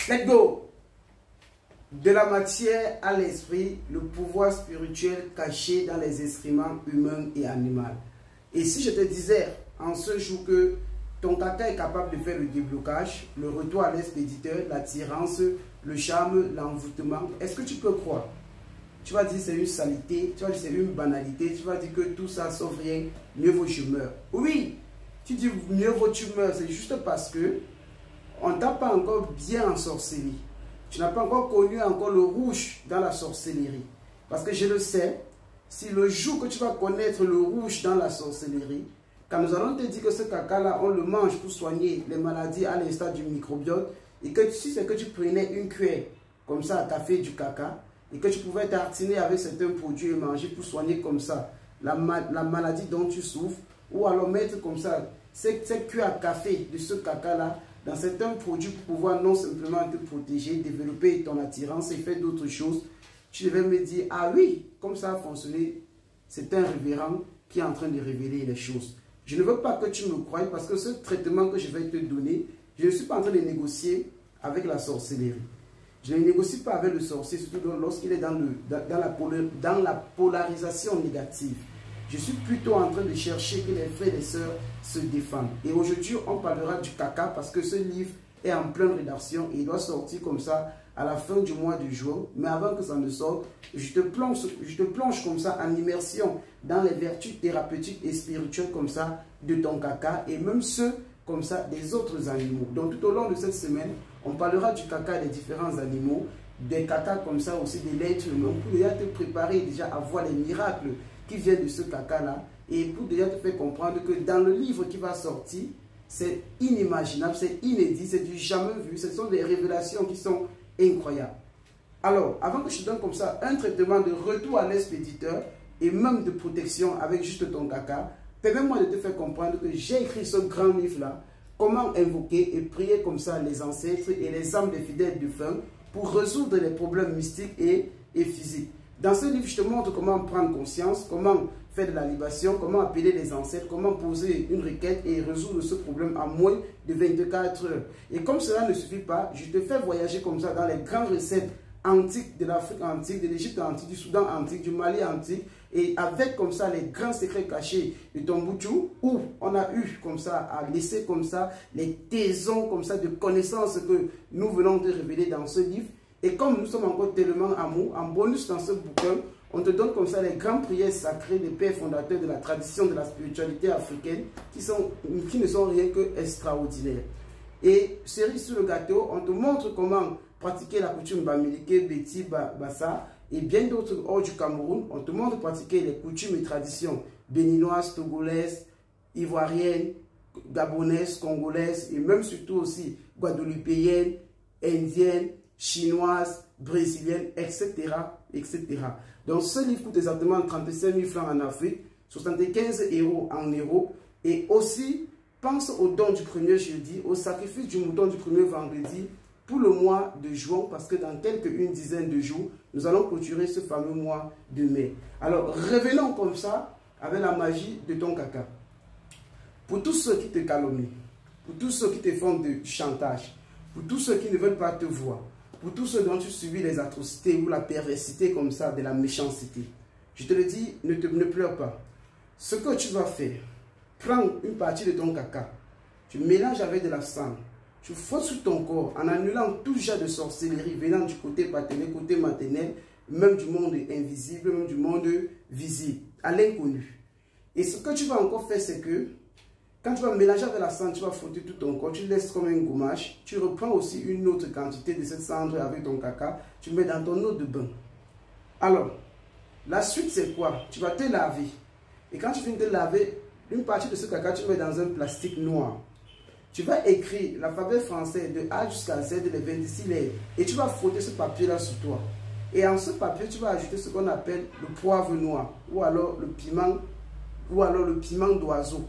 Let's go. De la matière à l'esprit, le pouvoir spirituel caché dans les instruments humains et animaux. Et si je te disais en ce jour que ton caca est capable de faire le déblocage, le retour à l'expéditeur, l'attirance, le charme, l'envoûtement, est-ce que tu peux croire? Tu vas dire c'est une saleté, tu vas dire c'est une banalité, tu vas dire que tout ça sauf rien, mieux vaut tu meurs. Oui, tu dis mieux vaut tu meurs, c'est juste parce que on ne t'a pas encore bien ensorcelé. Tu n'as pas encore connu encore le rouge dans la sorcellerie. Parce que je le sais, si le jour que tu vas connaître le rouge dans la sorcellerie, quand nous allons te dire que ce caca-là, on le mange pour soigner les maladies à l'instar du microbiote, et que si c'est que tu prenais une cuillère comme ça à café du caca, et que tu pouvais tartiner avec certains produits et manger pour soigner comme ça la maladie dont tu souffres, ou alors mettre comme ça cette cuillère à café de ce caca-là dans certains produits pour pouvoir non simplement te protéger, développer ton attirance et faire d'autres choses, tu devais me dire, ah oui, comme ça a fonctionné, c'est un révérend qui est en train de révéler les choses. Je ne veux pas que tu me croies parce que ce traitement que je vais te donner, je ne suis pas en train de négocier avec la sorcellerie. Je ne négocie pas avec le sorcier, surtout lorsqu'il est dans la polarisation négative. Je suis plutôt en train de chercher que les frères et les sœurs se défendent. Et aujourd'hui, on parlera du caca parce que ce livre est en pleine rédaction et il doit sortir comme ça à la fin du mois de juin. Mais avant que ça ne sorte, je te plonge comme ça en immersion dans les vertus thérapeutiques et spirituelles comme ça de ton caca et même ceux comme ça des autres animaux. Donc tout au long de cette semaine, on parlera du caca des différents animaux, des caca comme ça aussi de l'être humain pour déjà te préparer déjà à voir les miracles qui viennent de ce caca-là et pour déjà te faire comprendre que dans le livre qui va sortir, c'est inimaginable, c'est inédit, c'est du jamais vu, ce sont des révélations qui sont incroyables. Alors, avant que je te donne comme ça un traitement de retour à l'expéditeur et même de protection avec juste ton caca, permets-moi de te faire comprendre que j'ai écrit ce grand livre-là, comment invoquer et prier comme ça les ancêtres et les âmes des fidèles défunts pour résoudre les problèmes mystiques et physiques. Dans ce livre, je te montre comment prendre conscience, comment faire de la libation, comment appeler les ancêtres, comment poser une requête et résoudre ce problème en moins de 24 heures. Et comme cela ne suffit pas, je te fais voyager comme ça dans les grandes recettes antiques de l'Afrique antique, de l'Égypte antique, du Soudan antique, du Mali antique, et avec comme ça les grands secrets cachés de Tombouctou, où on a eu comme ça à laisser comme ça les taisons comme ça de connaissances que nous venons de révéler dans ce livre. Et comme nous sommes encore tellement amour, en bonus dans ce bouquin, on te donne comme ça les grandes prières sacrées des pères fondateurs de la tradition de la spiritualité africaine qui ne sont rien que extraordinaires. Et cerise sur le gâteau, on te montre comment pratiquer la coutume Bamileke, Beti, Bassa et bien d'autres hors du Cameroun. On te montre pratiquer les coutumes et traditions béninoises, togolaises, ivoiriennes, gabonaises, congolaises et même surtout aussi guadeloupéennes, indiennes, chinoise, brésilienne, etc., etc. Donc, ce livre coûte exactement 35 000 francs en Afrique, 75 € en euros. Et aussi, pense au don du premier jeudi, au sacrifice du mouton du premier vendredi pour le mois de juin, parce que dans une dizaine de jours, nous allons clôturer ce fameux mois de mai. Alors, revenons comme ça avec la magie de ton caca. Pour tous ceux qui te calomnient, pour tous ceux qui te font du chantage, pour tous ceux qui ne veulent pas te voir, pour tous ceux dont tu subis les atrocités ou la perversité comme ça, de la méchanceté, je te le dis, ne pleure pas. Ce que tu vas faire, prends une partie de ton caca, tu mélanges avec de la cendre, tu frottes sur ton corps en annulant tout genre de sorcellerie venant du côté paternel, côté maternel, même du monde invisible, même du monde visible, à l'inconnu. Et ce que tu vas encore faire, c'est que quand tu vas mélanger avec la cendre, tu vas frotter tout ton corps, tu laisses comme un gommage, tu reprends aussi une autre quantité de cette cendre avec ton caca, tu mets dans ton eau de bain. Alors, la suite c'est quoi? Tu vas te laver. Et quand tu finis de te laver, une partie de ce caca, tu mets dans un plastique noir. Tu vas écrire l'alphabet français de A jusqu'à Z, les 26 lettres, et tu vas frotter ce papier-là sur toi. Et en ce papier, tu vas ajouter ce qu'on appelle le poivre noir, ou alors le piment d'oiseau.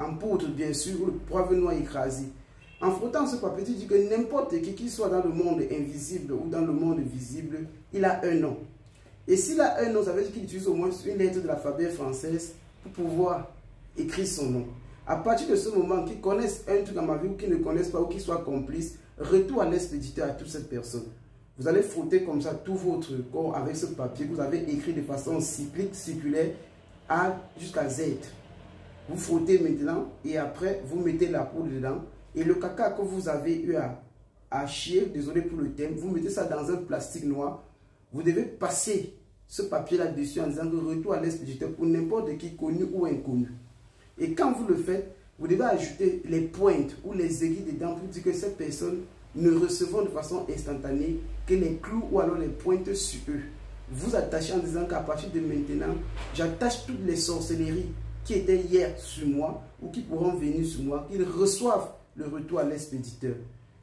En poudre bien sûr, ou le poivre noir écrasé. En frottant ce papier, tu dis que n'importe qui soit dans le monde invisible ou dans le monde visible, il a un nom. Et s'il a un nom, ça veut dire qu'il utilise au moins une lettre de l'alphabet française pour pouvoir écrire son nom. À partir de ce moment, qu'ils connaissent un truc dans ma vie ou qu'ils ne connaissent pas ou qu'ils soient complices, retour à l'expéditeur à toute cette personne. Vous allez frotter comme ça tout votre corps avec ce papier que vous avez écrit de façon cyclique, circulaire, jusqu'à Z. Vous frottez maintenant et après vous mettez la poudre dedans. Et le caca que vous avez eu à chier, désolé pour le thème, vous mettez ça dans un plastique noir. Vous devez passer ce papier là-dessus en disant que retour à l'expéditeur pour n'importe qui, connu ou inconnu. Et quand vous le faites, vous devez ajouter les pointes ou les aiguilles dedans pour dire que cette personne ne recevront de façon instantanée que les clous ou alors les pointes sur eux. Vous attachez en disant qu'à partir de maintenant, j'attache toutes les sorcelleries qui étaient hier sur moi ou qui pourront venir sur moi, qu'ils reçoivent le retour à l'expéditeur.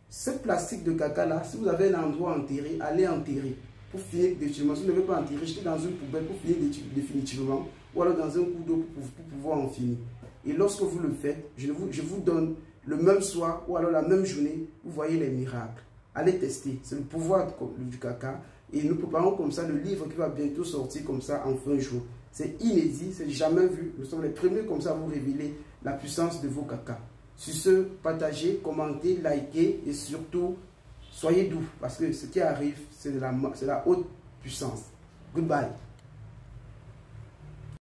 Ce plastique de caca là, si vous avez un endroit enterré, allez enterrer pour finir définitivement. Si vous ne l'avez pas enterré, jetez dans une poubelle pour finir définitivement ou alors dans un coup d'eau pour pouvoir en finir. Et lorsque vous le faites, je vous donne le même soir ou alors la même journée, vous voyez les miracles. Allez tester, c'est le pouvoir du caca. Et nous préparons comme ça le livre qui va bientôt sortir comme ça en fin de jour. C'est inédit, c'est jamais vu. Nous sommes les premiers comme ça à vous révéler la puissance de vos cacas. Sur ce, partagez, commentez, likez et surtout, soyez doux parce que ce qui arrive, c'est de la haute puissance. Goodbye.